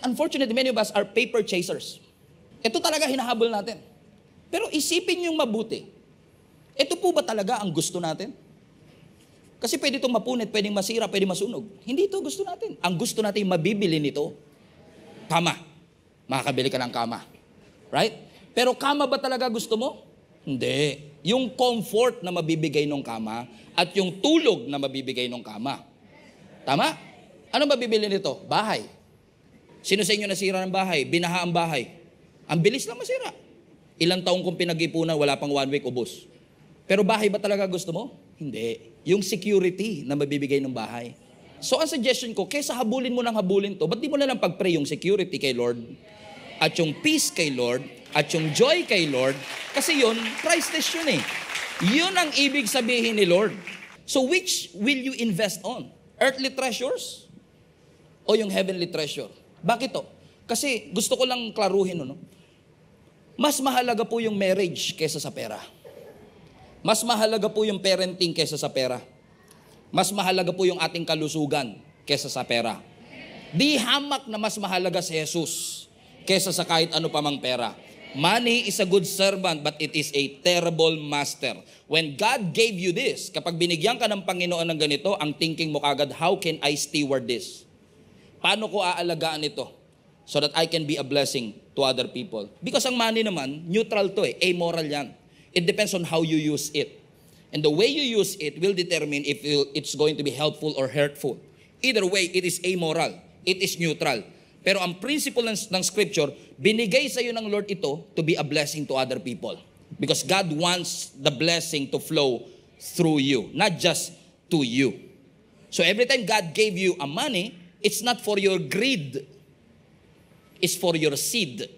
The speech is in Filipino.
unfortunately, many of us are paper chasers. Ito talaga hinahabol natin. Pero isipin yung mabuti. Ito po ba talaga ang gusto natin? Kasi pwede itong mapunit, pwedeng masira, pwedeng masunog. Hindi ito gusto natin. Ang gusto natin mabibili nito, kama. Makakabili ka ng kama. Right? Pero kama ba talaga gusto mo? Hindi. Yung comfort na mabibigay ng kama at yung tulog na mabibigay ng kama. Tama? Ano mabibili nito? Bahay. Sino sa inyo nasira ng bahay? Binaha ang bahay. Ang bilis lang masira. Ilang taong kong pinag-ipunan, wala pang 1 week, ubos. Pero bahay ba talaga gusto mo? Hindi. Yung security na mabibigay ng bahay. So ang suggestion ko, kaysa habulin mo ng habulin to, ba't di mo na lang pag-pray yung security kay Lord, at yung peace kay Lord, at yung joy kay Lord, kasi yun, priceless yun eh. Yun ang ibig sabihin ni Lord. So which will you invest on? Earthly treasures? O yung heavenly treasure? Bakit to? Kasi gusto ko lang klaruhin, no? Mas mahalaga po yung marriage kaysa sa pera. Mas mahalaga po yung parenting kaysa sa pera. Mas mahalaga po yung ating kalusugan kaysa sa pera. Di hamak na mas mahalaga si Jesus kaysa sa kahit ano pa mang pera. Money is a good servant, but it is a terrible master. When God gave you this, kapag binigyan ka ng Panginoon ng ganito, ang thinking mo kagad, how can I steward this? Paano ko aalagaan ito? So that I can be a blessing to other people. Because ang money naman, neutral to eh. Amoral yan. It depends on how you use it. And the way you use it will determine if it's going to be helpful or hurtful. Either way, it is amoral. It is neutral. Pero ang principle ng scripture, binigay sa iyo ng Lord ito to be a blessing to other people. Because God wants the blessing to flow through you, not just to you. So every time God gave you a money, it's not for your greed. It's for your seed.